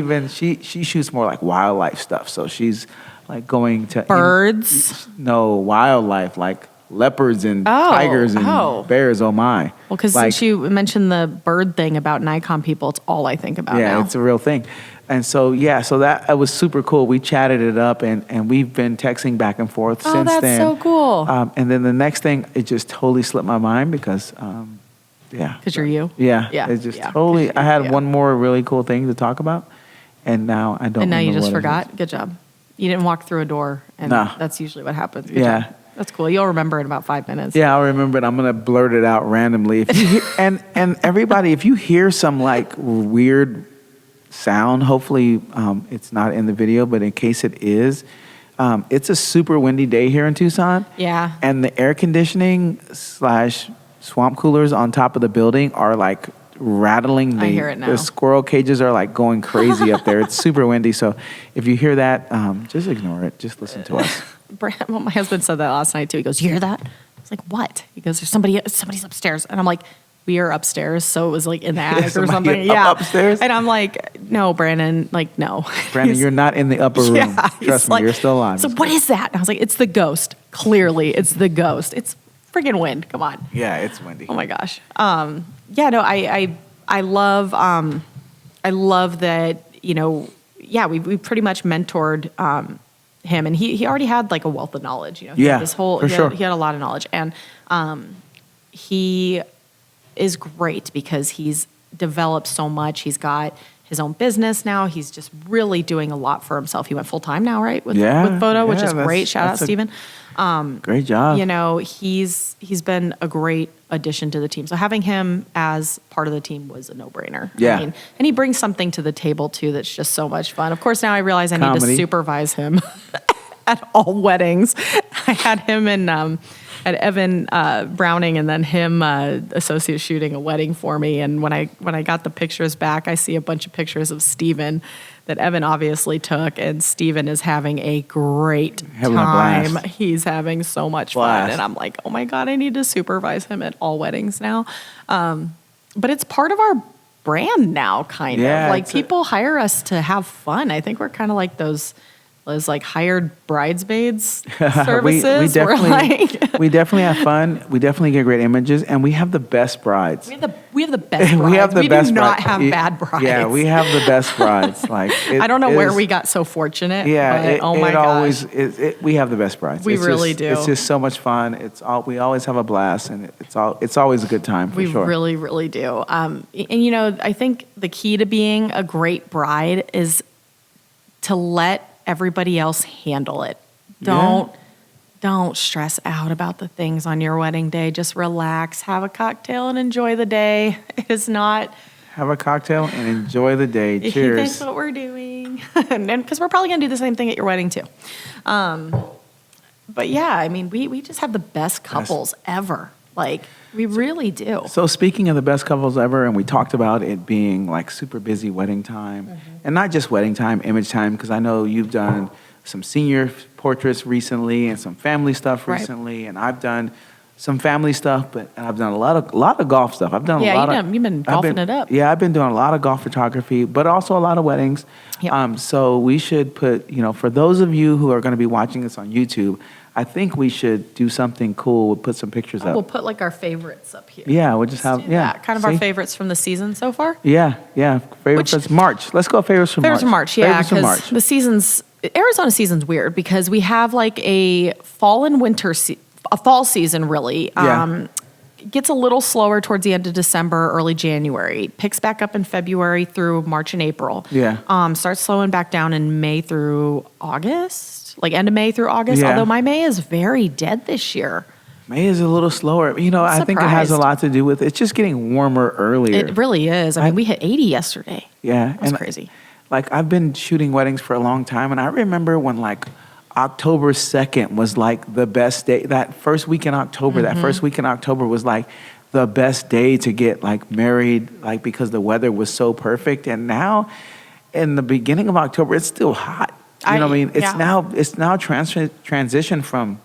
been. She shoots more like wildlife stuff. So she's like going to birds. No, wildlife like leopards and tigers and bears. Oh my! Well, because since you mentioned the bird thing about Nikon people, it's all I think about. Yeah, now. It's a real thing. And so that was super cool. We chatted it up, and we've been texting back and forth since then. Oh, that's so cool. And then the next thing, it just totally slipped my mind because, because you're you. Yeah. It just totally. I had one more really cool thing to talk about, and now I don't. And now you just forgot. Good job. You didn't walk through a door, and that's usually what happens. Good job. That's cool. You'll remember in about 5 minutes. Yeah, I'll remember it. I'm gonna blurt it out randomly. If you hear, and everybody, if you hear some like weird sound, hopefully it's not in the video, but in case it is, it's a super windy day here in Tucson. Yeah. And the air conditioning / swamp coolers on top of the building are like rattling. I hear it now. The squirrel cages are like going crazy up there. It's super windy. So if you hear that, just ignore it. Just listen to us. Well, my husband said that last night too. He goes, "You hear that?" I was like, "What?" He goes, somebody's upstairs." And I'm like, "We are upstairs." So it was like in the attic or something. Yeah. Upstairs? And I'm like, "No, Brandon, like, no." Brandon, you're not in the upper room. Yeah, Trust me, like, you're still alive. So what is that? And I was like, "It's the ghost. Clearly, it's the ghost. It's friggin' wind. Come on." Yeah, it's windy. Oh my gosh. Yeah, no, I love that, we pretty much mentored him, and he already had like a wealth of knowledge, He Yeah, had this whole for sure. He had a lot of knowledge, and he is great because he's developed so much. He's got his own business now. He's just really doing a lot for himself. He went full time now, right? With photo, which is great. Shout out, Steven. Great job. He's been a great addition to the team. So having him as part of the team was a no-brainer. Yeah. And he brings something to the table too that's just so much fun. Of course, now I realize I need to Comedy. supervise him at all weddings. I had him and at Evan Browning, and then him associate shooting a wedding for me. And when I got the pictures back, I see a bunch of pictures of Steven that Evan obviously took, and Steven is having a great Having a time. blast. He's having so much fun, and I'm like, oh my God, I need to supervise him at all weddings now. But it's part of our brand now, kind Yeah, of. Like, it's people hire us to have fun. I think we're kind of like those like hired bridesmaids services. we definitely have fun. We definitely get great images, and we have the best brides. We have the best brides. We do not have bad brides. Yeah, we have the best brides. Like, I don't know where we got so fortunate. Yeah, but, oh my gosh. We have the best brides. We really do. It's just so much fun. We always have a blast, and it's always a good time for sure. We really, really do. And I think the key to being a great bride is to let everybody else handle it. Don't stress out about the things on your wedding day. Just relax, have a cocktail, and enjoy the day. It is not. Have a cocktail and enjoy the day. Cheers. That's what we're doing. And because we're probably going to do the same thing at your wedding too. But yeah, I mean, we just have the best couples ever. Like, we really do. So speaking of the best couples ever, and we talked about it being like super busy wedding time, and not just wedding time, image time, because I know you've done some senior portraits recently and some family stuff recently, and I've done some family stuff, and I've done a lot of golf stuff. I've done a lot of. You've been golfing it up. Yeah, I've been doing a lot of golf photography, but also a lot of weddings. Yep. So we should put, for those of you who are going to be watching this on YouTube, I think we should do something cool. We'll put some pictures up. We'll put like our favorites up here. Yeah, we'll just Let's have do that. Kind of our See? favorites from the season so far. Yeah. Favorites March. Let's go favorites from March. Favorites from March, yeah, Favorites from March. because Arizona season's weird because we have like a fall and winter, a fall season really. Yeah. Gets a little slower towards the end of December, early January. Picks back up in February through March and April. Yeah. Starts slowing back down in May through August, like end of May through August. Yeah. Although my May is very dead this year. May is a little slower. I think it has a lot to do with it's just getting warmer earlier. It really is. I mean, we hit 80 yesterday. Yeah. That's crazy. Like, I've been shooting weddings for a long time, and I remember when like October 2nd was like the best day. That first week in October, was like the best day to get like married, like because the weather was so perfect. And now in the beginning of October, it's still hot. You know what I mean? It's now transitioned from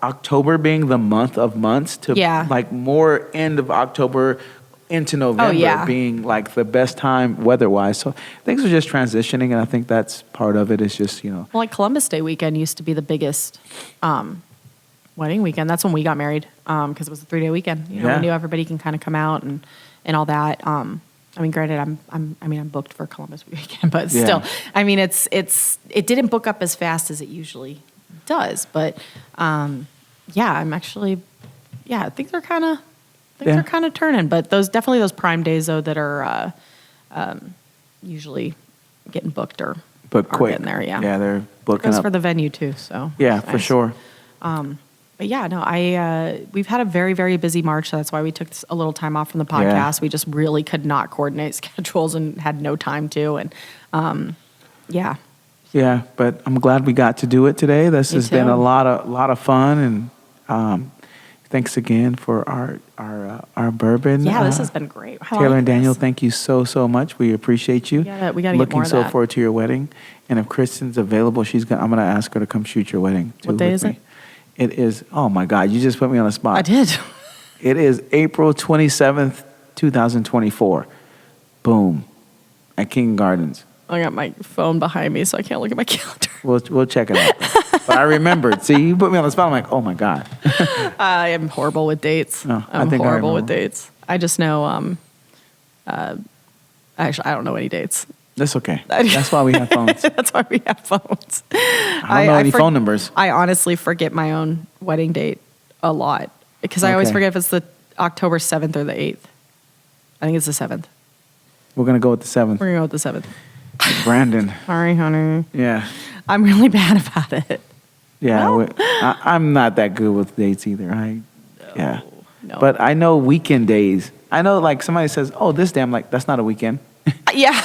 October being the month of months to like more end of October into November being like the best time weather-wise. So things are just transitioning, and I think that's part of it is just, Well, like Columbus Day weekend used to be the biggest wedding weekend. That's when we got married because it was a 3-day weekend. We knew everybody can kind of come out and all that. I mean, granted, I'm booked for Columbus weekend, but still, I mean, it didn't book up as fast as it usually does. But I'm actually, things are kind of. They're kind of turning, but those prime days though that are usually getting booked or quick getting there. Yeah, they're booking goes up for the venue too. So for sure. But yeah, no, we've had a very, very busy March, so that's why we took a little time off from the podcast. We just really could not coordinate schedules and had no time to, and Yeah, but I'm glad we got to do it today. This has been a lot of fun, and thanks again for our bourbon. Yeah, this has been great. I Taylor like and Daniel, this. thank you so much. We appreciate you. We gotta get Looking more of so that. forward to your wedding. And if Kristen's available, I'm gonna ask her to come shoot your wedding too. What day with is me. It is. Oh my God! You just put me on the spot. I did. It is April 27th, 2024. Boom, at King Gardens. I got my phone behind me, so I can't look at my calendar. We'll check it out. But I remembered. See, you put me on the spot. I'm like, oh my God. I am horrible with dates. No, I I'm think I horrible with remember. dates. I just know. Actually, I don't know any dates. That's okay. That's why we have phones. That's why we have phones. I don't know any phone numbers. I honestly forget my own wedding date a lot because I always Okay. forget if it's the October 7th or the 8th. I think it's the 7th. We're gonna go with the 7th. We're going to go with the 7th. Brandon. Sorry, honey. Yeah. I'm really bad about it. Yeah. Well. I'm not that good with dates either. Yeah. No. But I know weekend days. I know, like, somebody says, oh, this day. I'm like, that's not a weekend. Yeah,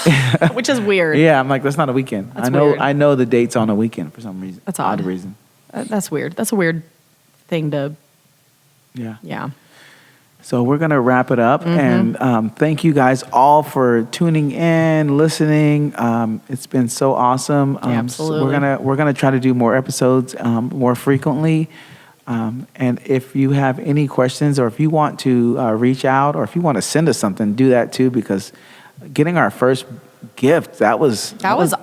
which is weird. Yeah, I'm like, that's not a weekend. That's I know weird. I know the dates on a weekend for some reason. That's odd. reason. That's weird. That's a weird thing to, Yeah. yeah. So we're gonna wrap it up, and thank you guys all for tuning in, listening. It's been so awesome. Yeah, absolutely. So we're gonna try to do more episodes more frequently. And if you have any questions, or if you want to reach out, or if you want to send us something, do that too. Because getting our first gift, that was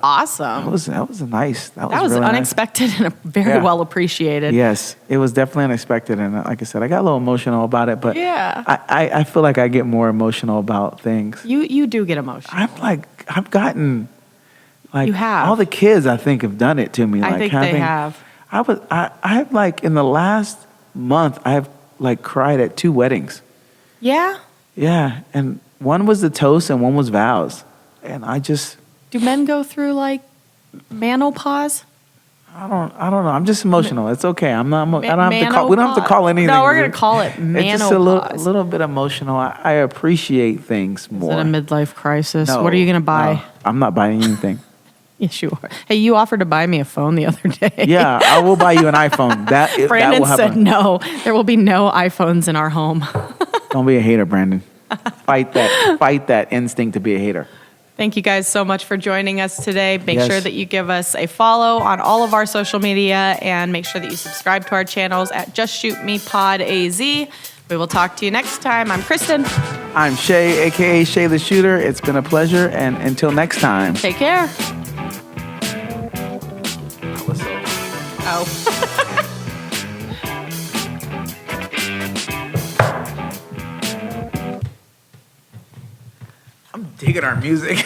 awesome. that was nice. That That was really nice. unexpected and very Yeah. well appreciated. Yes, it was definitely unexpected, and like I said, I got a little emotional about it. But Yeah. I feel like I get more emotional about things. You do get emotional. I've gotten like You have. all the kids I think have done it to me. I Like think they have. I've like in the last month I've like cried at 2 weddings. Yeah? Yeah, and one was the toast and one was vows, and I just Do men go through like menopause? I don't know. I'm just emotional. It's okay. I don't have to call. We don't have to call anything. No, we're gonna call it menopause. It's just a little bit emotional. I appreciate things more. Is it a midlife crisis? No, What are you gonna buy? no, I'm not buying anything. Yes, you are. Hey, you offered to buy me a phone the other day. Yeah, I will buy you an iPhone. That Brandon will said happen. no. There will be no iPhones in our home. Don't be a hater, Brandon. Fight that instinct to be a hater. Thank you guys so much for joining us today. Make Yes. sure that you give us a follow on all of our social media and make sure that you subscribe to our channels at justshootmepod AZ. We will talk to you next time. I'm Kristin. I'm Shay, aka Shay the Shooter. It's been a pleasure, and until next time. Take care. Oh. I'm digging our music.